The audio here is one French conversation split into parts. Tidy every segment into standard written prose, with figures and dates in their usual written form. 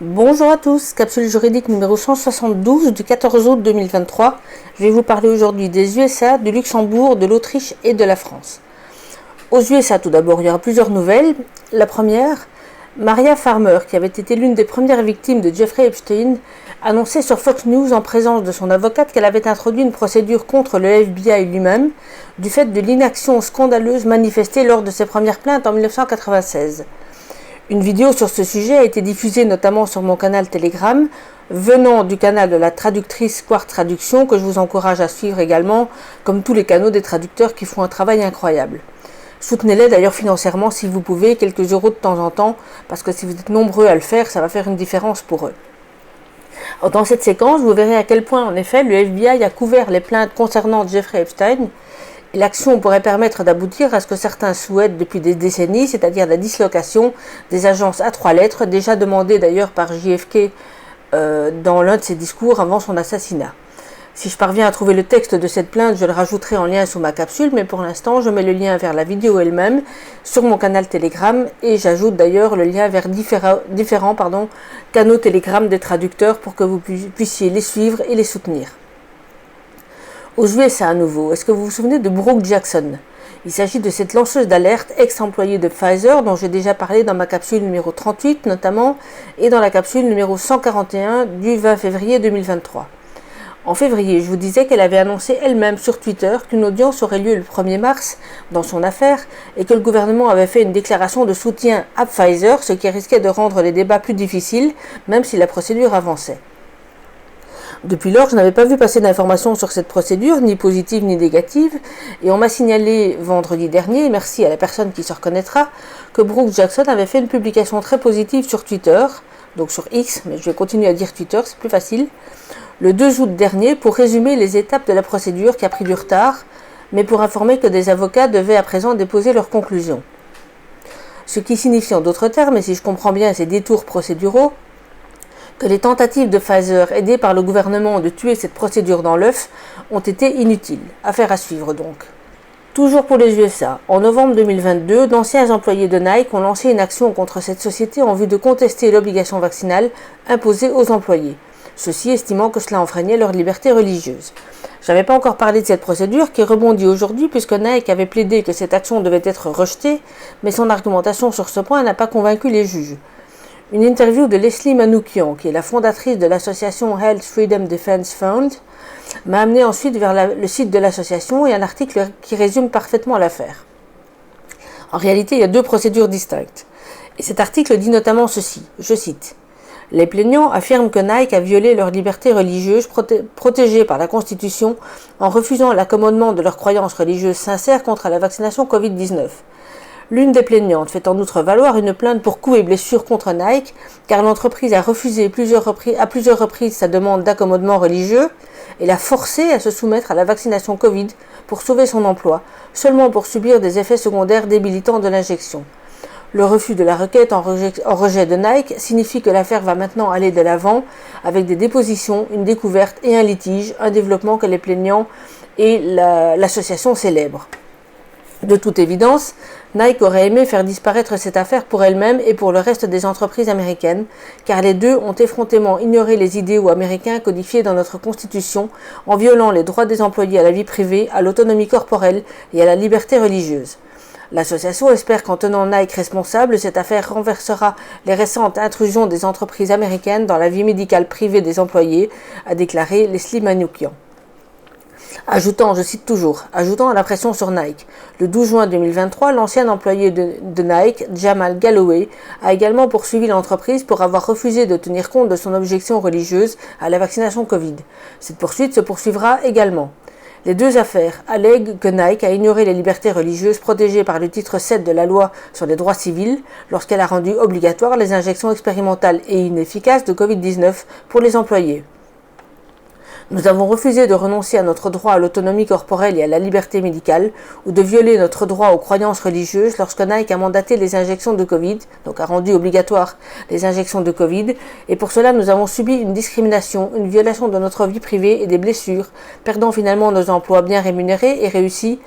Bonjour à tous, capsule juridique numéro 172 du 14 août 2023. Je vais vous parler aujourd'hui des USA, du Luxembourg, de l'Autriche et de la France. Aux USA tout d'abord, il y aura plusieurs nouvelles. La première, Maria Farmer, qui avait été l'une des premières victimes de Jeffrey Epstein, annonçait sur Fox News en présence de son avocate qu'elle avait introduit une procédure contre le FBI lui-même du fait de l'inaction scandaleuse manifestée lors de ses premières plaintes en 1996. Une vidéo sur ce sujet a été diffusée notamment sur mon canal Telegram, venant du canal de la traductrice Quartz Traduction, que je vous encourage à suivre également, comme tous les canaux des traducteurs qui font un travail incroyable. Soutenez-les d'ailleurs financièrement si vous pouvez, quelques euros de temps en temps, parce que si vous êtes nombreux à le faire, ça va faire une différence pour eux. Alors, dans cette séquence, vous verrez à quel point, en effet, le FBI a couvert les plaintes concernant Jeffrey Epstein. L'action pourrait permettre d'aboutir à ce que certains souhaitent depuis des décennies, c'est-à-dire la dislocation des agences à 3 lettres, déjà demandée d'ailleurs par JFK dans l'un de ses discours avant son assassinat. Si je parviens à trouver le texte de cette plainte, je le rajouterai en lien sous ma capsule, mais pour l'instant, je mets le lien vers la vidéo elle-même sur mon canal Telegram et j'ajoute d'ailleurs le lien vers différents canaux Telegram des traducteurs pour que vous puissiez les suivre et les soutenir. Aux USA à nouveau, est-ce que vous vous souvenez de Brooke Jackson? Il s'agit de cette lanceuse d'alerte ex-employée de Pfizer dont j'ai déjà parlé dans ma capsule numéro 38 notamment et dans la capsule numéro 141 du 20 février 2023. En février, je vous disais qu'elle avait annoncé elle-même sur Twitter qu'une audience aurait lieu le 1er mars dans son affaire et que le gouvernement avait fait une déclaration de soutien à Pfizer, ce qui risquait de rendre les débats plus difficiles même si la procédure avançait. Depuis lors, je n'avais pas vu passer d'informations sur cette procédure, ni positive ni négative, et on m'a signalé vendredi dernier, merci à la personne qui se reconnaîtra, que Brooke Jackson avait fait une publication très positive sur Twitter, donc sur X, mais je vais continuer à dire Twitter, c'est plus facile, le 2 août dernier pour résumer les étapes de la procédure qui a pris du retard, mais pour informer que des avocats devaient à présent déposer leurs conclusions. Ce qui signifie en d'autres termes, et si je comprends bien ces détours procéduraux, que les tentatives de Pfizer, aidées par le gouvernement de tuer cette procédure dans l'œuf, ont été inutiles. Affaire à suivre donc. Toujours pour les USA, en novembre 2022, d'anciens employés de Nike ont lancé une action contre cette société en vue de contester l'obligation vaccinale imposée aux employés, ceux-ci estimant que cela enfreignait leur liberté religieuse. Je n'avais pas encore parlé de cette procédure qui rebondit aujourd'hui puisque Nike avait plaidé que cette action devait être rejetée, mais son argumentation sur ce point n'a pas convaincu les juges. Une interview de Leslie Manoukian, qui est la fondatrice de l'association Health Freedom Defense Fund, m'a amené ensuite vers le site de l'association et un article qui résume parfaitement l'affaire. En réalité, il y a deux procédures distinctes. Et cet article dit notamment ceci, je cite, « Les plaignants affirment que Nike a violé leur liberté religieuse protégée par la Constitution en refusant l'accommodement de leurs croyances religieuses sincères contre la vaccination Covid-19. L'une des plaignantes fait en outre valoir une plainte pour coups et blessures contre Nike, car l'entreprise a refusé à plusieurs reprises sa demande d'accommodement religieux et l'a forcé à se soumettre à la vaccination Covid pour sauver son emploi, seulement pour subir des effets secondaires débilitants de l'injection. Le refus de la requête en rejet de Nike signifie que l'affaire va maintenant aller de l'avant avec des dépositions, une découverte et un litige, un développement que les plaignants et l'association célèbrent. De toute évidence, Nike aurait aimé faire disparaître cette affaire pour elle-même et pour le reste des entreprises américaines, car les deux ont effrontément ignoré les idéaux américains codifiés dans notre Constitution en violant les droits des employés à la vie privée, à l'autonomie corporelle et à la liberté religieuse. L'association espère qu'en tenant Nike responsable, cette affaire renversera les récentes intrusions des entreprises américaines dans la vie médicale privée des employés, a déclaré Leslie Manoukian. Ajoutant à la pression sur Nike. Le 12 juin 2023, l'ancien employé de Nike, Jamal Galloway, a également poursuivi l'entreprise pour avoir refusé de tenir compte de son objection religieuse à la vaccination Covid. Cette poursuite se poursuivra également. Les deux affaires allèguent que Nike a ignoré les libertés religieuses protégées par le titre 7 de la loi sur les droits civils lorsqu'elle a rendu obligatoire les injections expérimentales et inefficaces de Covid-19 pour les employés. Nous avons refusé de renoncer à notre droit à l'autonomie corporelle et à la liberté médicale, ou de violer notre droit aux croyances religieuses lorsque Nike a mandaté les injections de Covid, donc a rendu obligatoire les injections de Covid, et pour cela nous avons subi une discrimination, une violation de notre vie privée et des blessures, perdant finalement nos emplois bien rémunérés et réussis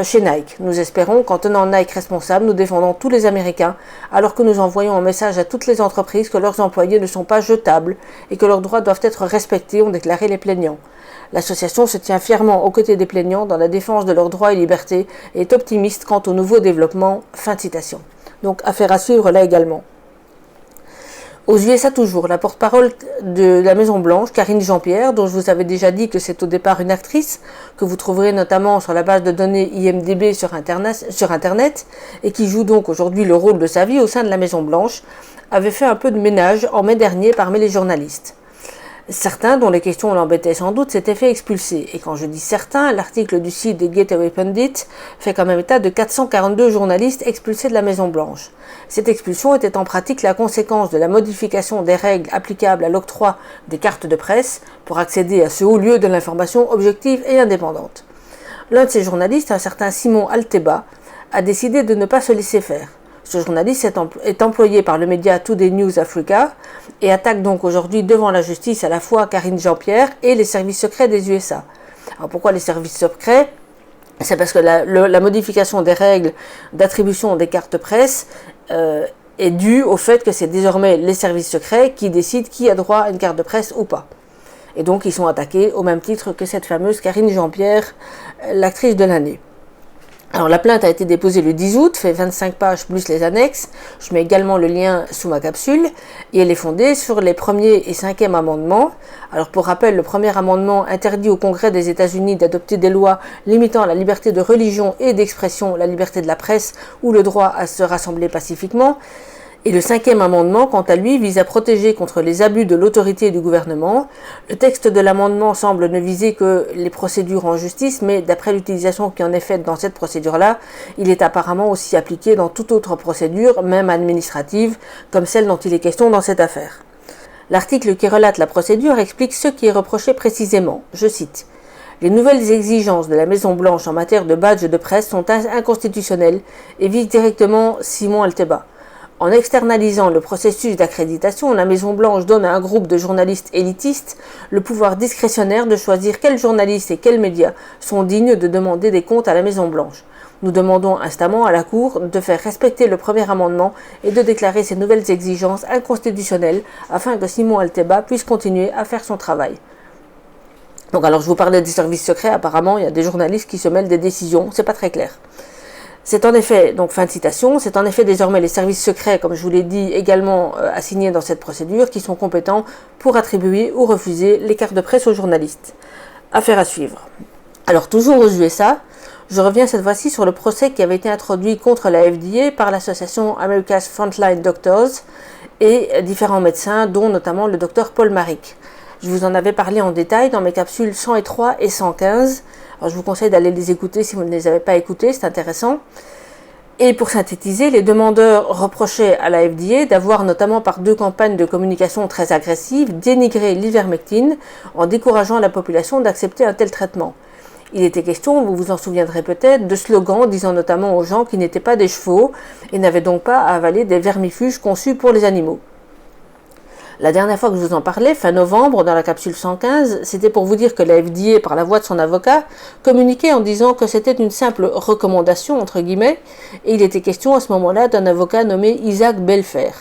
chez Nike. Nous espérons qu'en tenant Nike responsable, nous défendons tous les Américains, alors que nous envoyons un message à toutes les entreprises que leurs employés ne sont pas jetables et que leurs droits doivent être respectés, ont déclaré les plaignants. L'association se tient fièrement aux côtés des plaignants dans la défense de leurs droits et libertés et est optimiste quant aux nouveaux développements. Fin de citation. Donc, affaire à suivre là également. Aux USA toujours, la porte-parole de la Maison-Blanche, Karine Jean-Pierre, dont je vous avais déjà dit que c'est au départ une actrice, que vous trouverez notamment sur la base de données IMDb sur Internet, et qui joue donc aujourd'hui le rôle de sa vie au sein de la Maison-Blanche, avait fait un peu de ménage en mai dernier parmi les journalistes. Certains, dont les questions l'embêtaient sans doute, s'étaient fait expulser. Et quand je dis certains, l'article du site de Gateway Pundit fait quand même état de 442 journalistes expulsés de la Maison-Blanche. Cette expulsion était en pratique la conséquence de la modification des règles applicables à l'octroi des cartes de presse pour accéder à ce haut lieu de l'information objective et indépendante. L'un de ces journalistes, un certain Simon Alteba, a décidé de ne pas se laisser faire. Ce journaliste est employé par le média Today News Africa et attaque donc aujourd'hui devant la justice à la fois Karine Jean-Pierre et les services secrets des USA. Alors pourquoi les services secrets ? C'est parce que la modification des règles d'attribution des cartes presse est due au fait que c'est désormais les services secrets qui décident qui a droit à une carte de presse ou pas. Et donc ils sont attaqués au même titre que cette fameuse Karine Jean-Pierre, l'actrice de l'année. Alors la plainte a été déposée le 10 août, fait 25 pages plus les annexes. Je mets également le lien sous ma capsule et elle est fondée sur les 1er et 5e amendements. Alors pour rappel, le premier amendement interdit au Congrès des États-Unis d'adopter des lois limitant la liberté de religion et d'expression, la liberté de la presse ou le droit à se rassembler pacifiquement. Et le 5e amendement, quant à lui, vise à protéger contre les abus de l'autorité du gouvernement. Le texte de l'amendement semble ne viser que les procédures en justice, mais d'après l'utilisation qui en est faite dans cette procédure-là, il est apparemment aussi appliqué dans toute autre procédure, même administrative, comme celle dont il est question dans cette affaire. L'article qui relate la procédure explique ce qui est reproché précisément. Je cite. Les nouvelles exigences de la Maison-Blanche en matière de badge de presse sont inconstitutionnelles et visent directement Simon Alteba. En externalisant le processus d'accréditation, la Maison-Blanche donne à un groupe de journalistes élitistes le pouvoir discrétionnaire de choisir quels journalistes et quels médias sont dignes de demander des comptes à la Maison-Blanche. Nous demandons instamment à la Cour de faire respecter le premier amendement et de déclarer ces nouvelles exigences inconstitutionnelles afin que Simon Alteba puisse continuer à faire son travail. Donc alors je vous parlais des services secrets, apparemment il y a des journalistes qui se mêlent des décisions, c'est pas très clair. C'est en effet, donc fin de citation, c'est en effet désormais les services secrets, comme je vous l'ai dit, également assignés dans cette procédure, qui sont compétents pour attribuer ou refuser les cartes de presse aux journalistes. Affaire à suivre. Alors toujours aux USA, je reviens cette fois-ci sur le procès qui avait été introduit contre la FDA par l'association America's Frontline Doctors et différents médecins, dont notamment le docteur Paul Marik. Je vous en avais parlé en détail dans mes capsules 103 et 115. Alors je vous conseille d'aller les écouter si vous ne les avez pas écoutés, c'est intéressant. Et pour synthétiser, les demandeurs reprochaient à la FDA d'avoir, notamment par 2 campagnes de communication très agressives, dénigré l'ivermectine en décourageant la population d'accepter un tel traitement. Il était question, vous vous en souviendrez peut-être, de slogans disant notamment aux gens qu'ils n'étaient pas des chevaux et n'avaient donc pas à avaler des vermifuges conçus pour les animaux. La dernière fois que je vous en parlais, fin novembre, dans la capsule 115, c'était pour vous dire que la FDA, par la voix de son avocat, communiquait en disant que c'était une simple recommandation, entre guillemets, et il était question à ce moment-là d'un avocat nommé Isaac Belfer.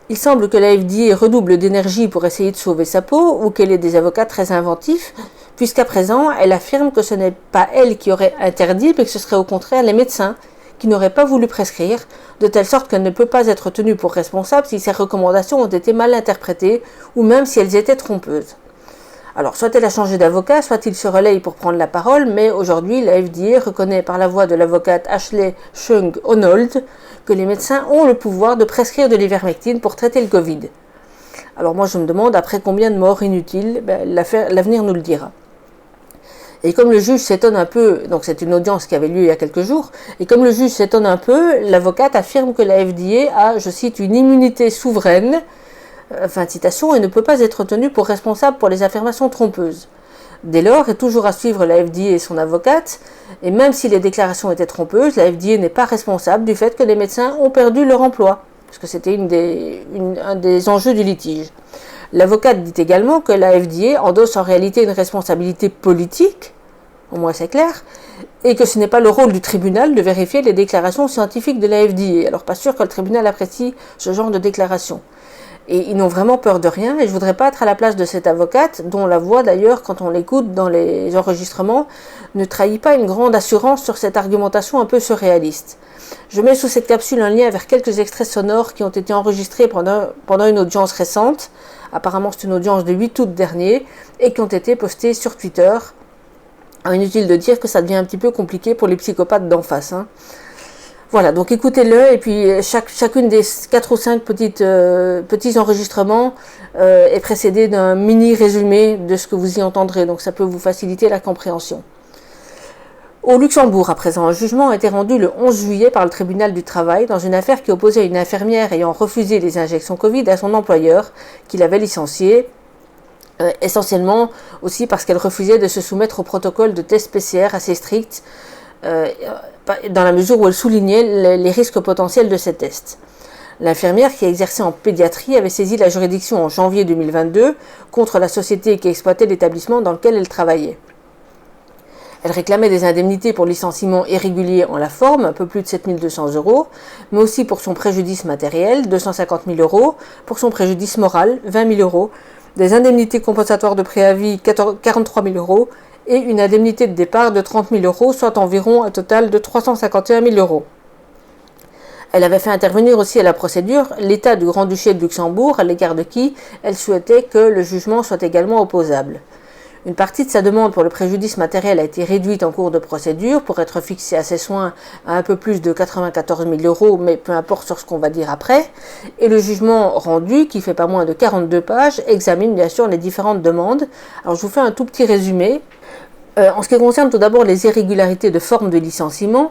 Il semble que la FDA redouble d'énergie pour essayer de sauver sa peau, ou qu'elle ait des avocats très inventifs, puisqu'à présent, elle affirme que ce n'est pas elle qui aurait interdit, mais que ce serait au contraire les médecins qui n'auraient pas voulu prescrire, de telle sorte qu'elle ne peut pas être tenue pour responsable si ses recommandations ont été mal interprétées ou même si elles étaient trompeuses. Alors, soit elle a changé d'avocat, soit il se relaye pour prendre la parole, mais aujourd'hui, la FDA reconnaît par la voix de l'avocate Ashley Chung-Honold que les médecins ont le pouvoir de prescrire de l'ivermectine pour traiter le Covid. Alors moi, je me demande, après combien de morts inutiles, l'avenir nous le dira. Et comme le juge s'étonne un peu, donc c'est une audience qui avait lieu il y a quelques jours, et comme le juge s'étonne un peu, l'avocate affirme que la FDA a, je cite, une immunité souveraine, fin de citation, et ne peut pas être tenue pour responsable pour les affirmations trompeuses. Dès lors, est toujours à suivre la FDA et son avocate, et même si les déclarations étaient trompeuses, la FDA n'est pas responsable du fait que les médecins ont perdu leur emploi, parce que c'était un des enjeux du litige. L'avocate dit également que la FDA endosse en réalité une responsabilité politique au moins c'est clair, et que ce n'est pas le rôle du tribunal de vérifier les déclarations scientifiques de la FDA. Alors pas sûr que le tribunal apprécie ce genre de déclaration. Et ils n'ont vraiment peur de rien, et je voudrais pas être à la place de cette avocate, dont la voix d'ailleurs, quand on l'écoute dans les enregistrements, ne trahit pas une grande assurance sur cette argumentation un peu surréaliste. Je mets sous cette capsule un lien vers quelques extraits sonores qui ont été enregistrés pendant une audience récente, apparemment c'est une audience de 8 août dernier, et qui ont été postés sur Twitter. Inutile de dire que ça devient un petit peu compliqué pour les psychopathes d'en face. Voilà, donc écoutez-le, et puis chacune des 4 ou 5 petits enregistrements est précédée d'un mini résumé de ce que vous y entendrez, donc ça peut vous faciliter la compréhension. Au Luxembourg, à présent, un jugement a été rendu le 11 juillet par le tribunal du travail dans une affaire qui opposait une infirmière ayant refusé les injections Covid à son employeur, qui l'avait licenciée, essentiellement aussi parce qu'elle refusait de se soumettre au protocole de test PCR assez strict, dans la mesure où elle soulignait les risques potentiels de ces tests. L'infirmière qui exerçait en pédiatrie avait saisi la juridiction en janvier 2022 contre la société qui exploitait l'établissement dans lequel elle travaillait. Elle réclamait des indemnités pour licenciement irrégulier en la forme, un peu plus de 7 200 €, mais aussi pour son préjudice matériel, 250 000 €, pour son préjudice moral, 20 000 €, des indemnités compensatoires de préavis, 43 000 € et une indemnité de départ de 30 000 €, soit environ un total de 351 000 €. Elle avait fait intervenir aussi à la procédure l'État du Grand-Duché de Luxembourg, à l'égard de qui elle souhaitait que le jugement soit également opposable. Une partie de sa demande pour le préjudice matériel a été réduite en cours de procédure pour être fixée à ses soins à un peu plus de 94 000 €, mais peu importe sur ce qu'on va dire après. Et le jugement rendu, qui fait pas moins de 42 pages, examine bien sûr les différentes demandes. Alors je vous fais un tout petit résumé. En ce qui concerne tout d'abord les irrégularités de forme de licenciement,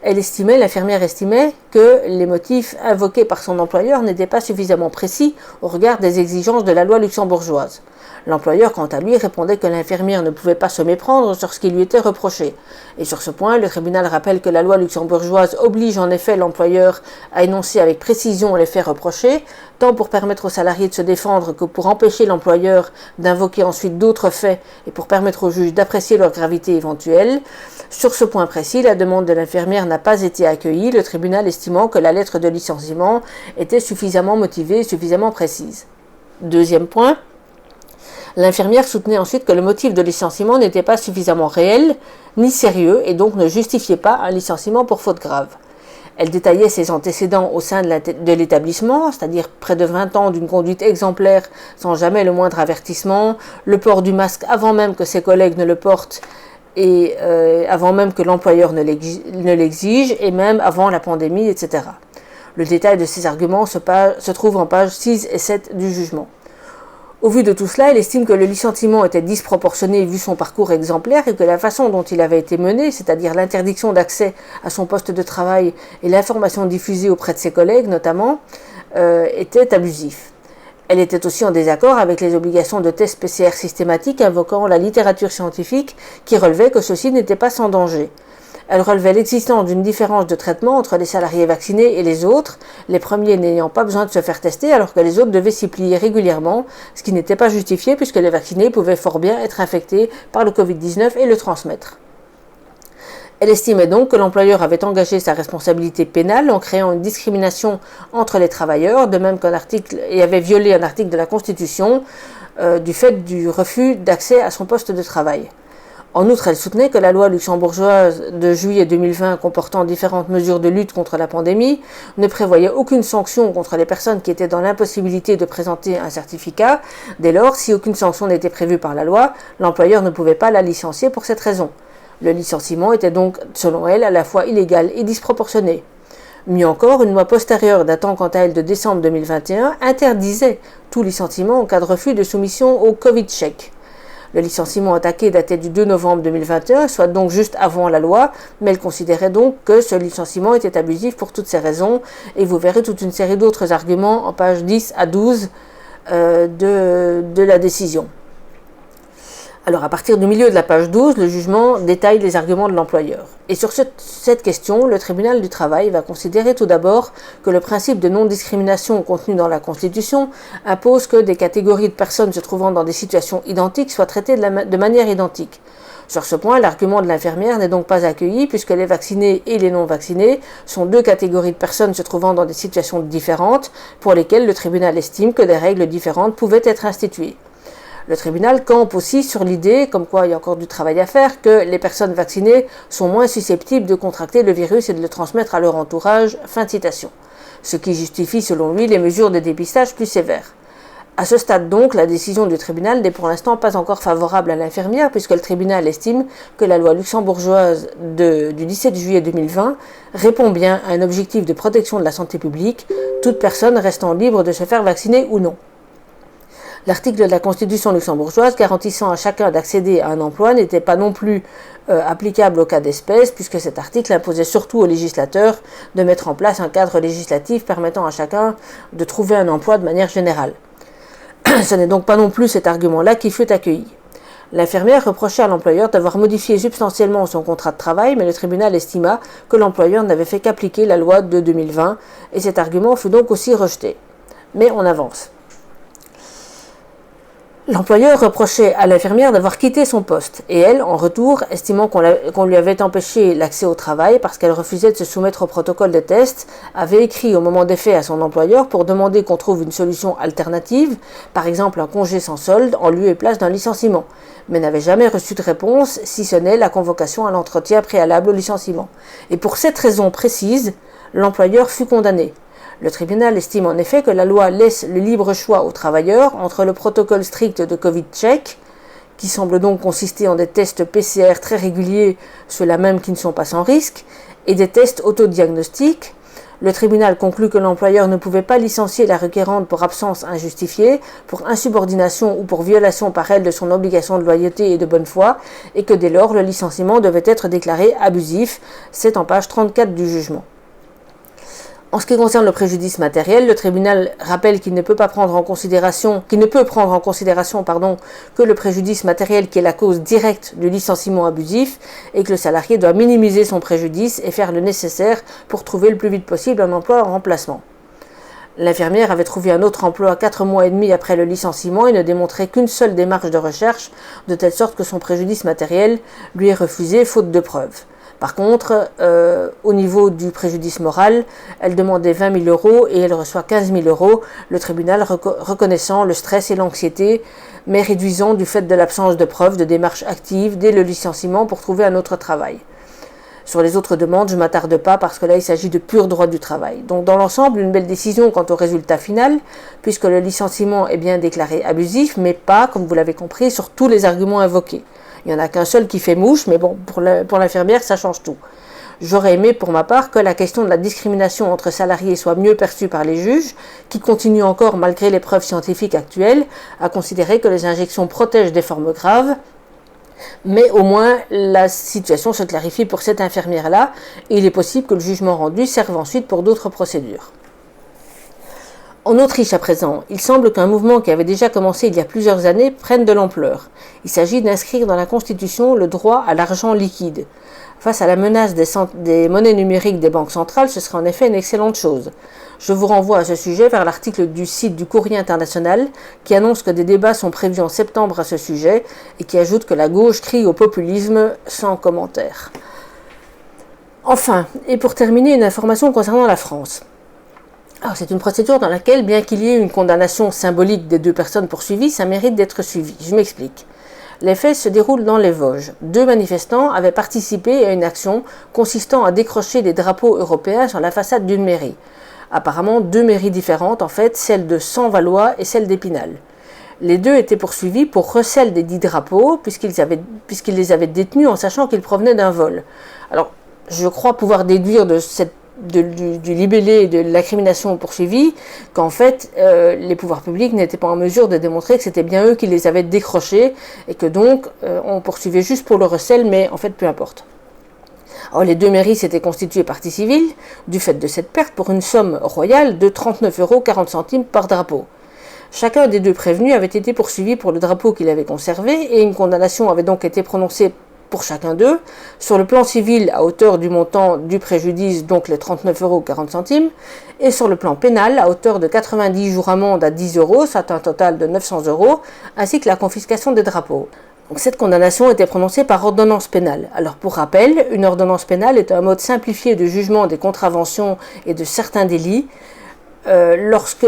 l'infirmière estimait que les motifs invoqués par son employeur n'étaient pas suffisamment précis au regard des exigences de la loi luxembourgeoise. L'employeur, quant à lui, répondait que l'infirmière ne pouvait pas se méprendre sur ce qui lui était reproché. Et sur ce point, le tribunal rappelle que la loi luxembourgeoise oblige en effet l'employeur à énoncer avec précision les faits reprochés, tant pour permettre aux salariés de se défendre que pour empêcher l'employeur d'invoquer ensuite d'autres faits et pour permettre au juge d'apprécier leur gravité éventuelle. Sur ce point précis, la demande de l'infirmière n'a pas été accueillie, le tribunal estimant que la lettre de licenciement était suffisamment motivée et suffisamment précise. Deuxième point. L'infirmière soutenait ensuite que le motif de licenciement n'était pas suffisamment réel ni sérieux et donc ne justifiait pas un licenciement pour faute grave. Elle détaillait ses antécédents au sein de l'établissement, c'est-à-dire près de 20 ans d'une conduite exemplaire sans jamais le moindre avertissement, le port du masque avant même que ses collègues ne le portent et avant même que l'employeur ne l'exige et même avant la pandémie, etc. Le détail de ces arguments se trouve en pages 6 et 7 du jugement. Au vu de tout cela, elle estime que le licenciement était disproportionné vu son parcours exemplaire et que la façon dont il avait été mené, c'est-à-dire l'interdiction d'accès à son poste de travail et l'information diffusée auprès de ses collègues notamment, était abusif. Elle était aussi en désaccord avec les obligations de tests PCR systématiques invoquant la littérature scientifique qui relevait que ceux-ci n'étaient pas sans danger. Elle relevait l'existence d'une différence de traitement entre les salariés vaccinés et les autres, les premiers n'ayant pas besoin de se faire tester alors que les autres devaient s'y plier régulièrement, ce qui n'était pas justifié puisque les vaccinés pouvaient fort bien être infectés par le Covid-19 et le transmettre. Elle estimait donc que l'employeur avait engagé sa responsabilité pénale en créant une discrimination entre les travailleurs, de même et avait violé un article de la Constitution du fait du refus d'accès à son poste de travail. En outre, elle soutenait que la loi luxembourgeoise de juillet 2020 comportant différentes mesures de lutte contre la pandémie ne prévoyait aucune sanction contre les personnes qui étaient dans l'impossibilité de présenter un certificat. Dès lors, si aucune sanction n'était prévue par la loi, l'employeur ne pouvait pas la licencier pour cette raison. Le licenciement était donc, selon elle, à la fois illégal et disproportionné. Mieux encore, une loi postérieure datant quant à elle de décembre 2021 interdisait tout licenciement en cas de refus de soumission au Covid-check. Le licenciement attaqué datait du 2 novembre 2021, soit donc juste avant la loi, mais elle considérait donc que ce licenciement était abusif pour toutes ces raisons, et vous verrez toute une série d'autres arguments en pages 10 à 12 de la décision. Alors à partir du milieu de la page 12, le jugement détaille les arguments de l'employeur. Et sur cette question, le tribunal du travail va considérer tout d'abord que le principe de non-discrimination contenu dans la Constitution impose que des catégories de personnes se trouvant dans des situations identiques soient traitées de manière identique. Sur ce point, l'argument de l'infirmière n'est donc pas accueilli puisque les vaccinés et les non-vaccinés sont deux catégories de personnes se trouvant dans des situations différentes pour lesquelles le tribunal estime que des règles différentes pouvaient être instituées. Le tribunal campe aussi sur l'idée, comme quoi il y a encore du travail à faire, que les personnes vaccinées sont moins susceptibles de contracter le virus et de le transmettre à leur entourage. Fin de citation. Ce qui justifie selon lui les mesures de dépistage plus sévères. À ce stade donc, la décision du tribunal n'est pour l'instant pas encore favorable à l'infirmière puisque le tribunal estime que la loi luxembourgeoise du 17 juillet 2020 répond bien à un objectif de protection de la santé publique, toute personne restant libre de se faire vacciner ou non. L'article de la Constitution luxembourgeoise garantissant à chacun d'accéder à un emploi n'était pas non plus applicable au cas d'espèce, puisque cet article imposait surtout aux législateurs de mettre en place un cadre législatif permettant à chacun de trouver un emploi de manière générale. Ce n'est donc pas non plus cet argument-là qui fut accueilli. L'infirmière reprochait à l'employeur d'avoir modifié substantiellement son contrat de travail, mais le tribunal estima que l'employeur n'avait fait qu'appliquer la loi de 2020, et cet argument fut donc aussi rejeté. Mais on avance. L'employeur reprochait à l'infirmière d'avoir quitté son poste, et elle, en retour, estimant qu'on lui avait empêché l'accès au travail parce qu'elle refusait de se soumettre au protocole de test, avait écrit au moment des faits à son employeur pour demander qu'on trouve une solution alternative, par exemple un congé sans solde en lieu et place d'un licenciement, mais n'avait jamais reçu de réponse, si ce n'est la convocation à l'entretien préalable au licenciement. Et pour cette raison précise, l'employeur fut condamné. Le tribunal estime en effet que la loi laisse le libre choix aux travailleurs entre le protocole strict de Covid-check, qui semble donc consister en des tests PCR très réguliers, ceux-là même qui ne sont pas sans risque, et des tests autodiagnostiques. Le tribunal conclut que l'employeur ne pouvait pas licencier la requérante pour absence injustifiée, pour insubordination ou pour violation par elle de son obligation de loyauté et de bonne foi, et que dès lors le licenciement devait être déclaré abusif. C'est en page 34 du jugement. En ce qui concerne le préjudice matériel, le tribunal rappelle qu'il ne peut prendre en considération que le préjudice matériel qui est la cause directe du licenciement abusif et que le salarié doit minimiser son préjudice et faire le nécessaire pour trouver le plus vite possible un emploi en remplacement. L'infirmière avait trouvé un autre emploi 4 mois et demi après le licenciement et ne démontrait qu'une seule démarche de recherche, de telle sorte que son préjudice matériel lui est refusé faute de preuves. Par contre, au niveau du préjudice moral, elle demandait 20 000 euros et elle reçoit 15 000 euros, le tribunal reconnaissant le stress et l'anxiété, mais réduisant du fait de l'absence de preuves de démarche active dès le licenciement pour trouver un autre travail. Sur les autres demandes, je ne m'attarde pas parce que là, il s'agit de pur droit du travail. Donc, dans l'ensemble, une belle décision quant au résultat final, puisque le licenciement est bien déclaré abusif, mais pas, comme vous l'avez compris, sur tous les arguments invoqués. Il n'y en a qu'un seul qui fait mouche, mais bon, pour l'infirmière, ça change tout. J'aurais aimé, pour ma part, que la question de la discrimination entre salariés soit mieux perçue par les juges, qui continuent encore, malgré les preuves scientifiques actuelles, à considérer que les injections protègent des formes graves. Mais au moins, la situation se clarifie pour cette infirmière-là, et il est possible que le jugement rendu serve ensuite pour d'autres procédures. En Autriche à présent, il semble qu'un mouvement qui avait déjà commencé il y a plusieurs années prenne de l'ampleur. Il s'agit d'inscrire dans la Constitution le droit à l'argent liquide. Face à la menace des monnaies numériques des banques centrales, ce serait en effet une excellente chose. Je vous renvoie à ce sujet vers l'article du site du Courrier international qui annonce que des débats sont prévus en septembre à ce sujet et qui ajoute que la gauche crie au populisme sans commentaire. Enfin, et pour terminer, une information concernant la France. Alors, c'est une procédure dans laquelle, bien qu'il y ait une condamnation symbolique des deux personnes poursuivies, ça mérite d'être suivi. Je m'explique. Les faits se déroulent dans les Vosges. 2 manifestants avaient participé à une action consistant à décrocher des drapeaux européens sur la façade d'une mairie. Apparemment 2 mairies différentes, en fait, celle de Saint-Valois et celle d'Épinal. Les 2 étaient poursuivis pour recel des 10 drapeaux, puisqu'ils les avaient détenus en sachant qu'ils provenaient d'un vol. Alors, je crois pouvoir déduire du libellé et de l'incrimination poursuivie qu'en fait les pouvoirs publics n'étaient pas en mesure de démontrer que c'était bien eux qui les avaient décrochés et que donc on poursuivait juste pour le recel, mais en fait peu importe. Alors, les 2 mairies s'étaient constituées partie civile du fait de cette perte pour une somme royale de 39,40 € par drapeau. Chacun des 2 prévenus avait été poursuivi pour le drapeau qu'il avait conservé et une condamnation avait donc été prononcée pour chacun d'eux, sur le plan civil à hauteur du montant du préjudice, donc les 39,40 €, et sur le plan pénal à hauteur de 90 jours amende à 10 €, soit un total de 900 €, ainsi que la confiscation des drapeaux. Donc, cette condamnation était prononcée par ordonnance pénale. Alors pour rappel, une ordonnance pénale est un mode simplifié de jugement des contraventions et de certains délits lorsque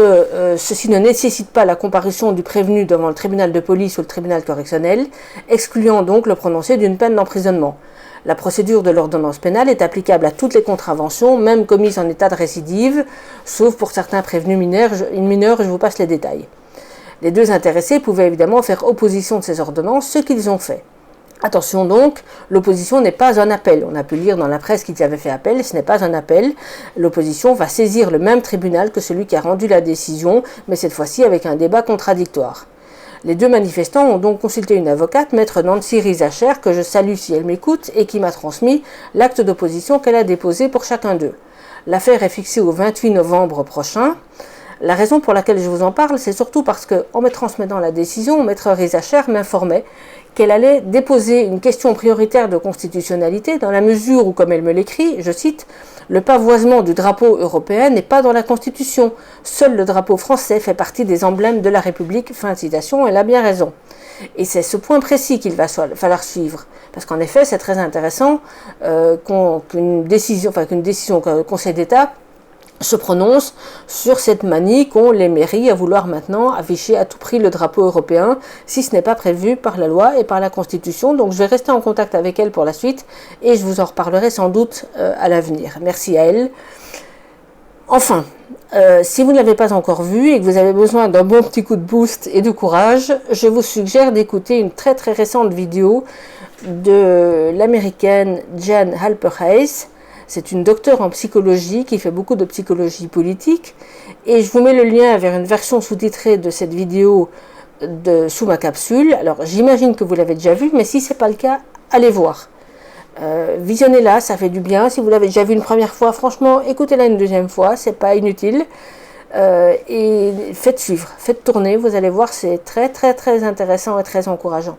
ceci ne nécessite pas la comparution du prévenu devant le tribunal de police ou le tribunal correctionnel, excluant donc le prononcé d'une peine d'emprisonnement. La procédure de l'ordonnance pénale est applicable à toutes les contraventions, même commises en état de récidive, sauf pour certains prévenus mineurs, je vous passe les détails. Les deux intéressés pouvaient évidemment faire opposition de ces ordonnances, ce qu'ils ont fait. Attention donc, l'opposition n'est pas un appel. On a pu lire dans la presse qu'ils avaient fait appel, ce n'est pas un appel. L'opposition va saisir le même tribunal que celui qui a rendu la décision, mais cette fois-ci avec un débat contradictoire. Les deux manifestants ont donc consulté une avocate, maître Nancy Rizacher, que je salue si elle m'écoute, et qui m'a transmis l'acte d'opposition qu'elle a déposé pour chacun d'eux. L'affaire est fixée au 28 novembre prochain. La raison pour laquelle je vous en parle, c'est surtout parce qu'en me transmettant la décision, maître Rizacher m'informait qu'elle allait déposer une question prioritaire de constitutionnalité dans la mesure où, comme elle me l'écrit, je cite, « Le pavoisement du drapeau européen n'est pas dans la Constitution. Seul le drapeau français fait partie des emblèmes de la République. » Fin de citation, elle a bien raison. Et c'est ce point précis qu'il va falloir suivre. Parce qu'en effet, c'est très intéressant qu'une décision, qu'un Conseil d'État se prononce sur cette manie qu'ont les mairies à vouloir maintenant afficher à tout prix le drapeau européen si ce n'est pas prévu par la loi et par la Constitution. Donc je vais rester en contact avec elle pour la suite et je vous en reparlerai sans doute à l'avenir. Merci à elle. Enfin, si vous ne l'avez pas encore vu et que vous avez besoin d'un bon petit coup de boost et de courage, je vous suggère d'écouter une très très récente vidéo de l'américaine Jan Halper-Hayes. C'est une docteure en psychologie qui fait beaucoup de psychologie politique. Et je vous mets le lien vers une version sous-titrée de cette vidéo sous ma capsule. Alors j'imagine que vous l'avez déjà vue, mais si ce n'est pas le cas, allez voir. Visionnez-la, ça fait du bien. Si vous l'avez déjà vue une première fois, franchement, écoutez-la une deuxième fois, c'est pas inutile. Et faites suivre, faites tourner, vous allez voir, c'est très très très intéressant et très encourageant.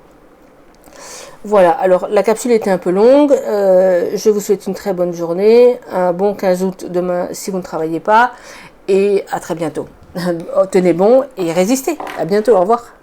Voilà, alors la capsule était un peu longue, je vous souhaite une très bonne journée, un bon 15 août demain si vous ne travaillez pas, et à très bientôt. Tenez bon et résistez, à bientôt, au revoir.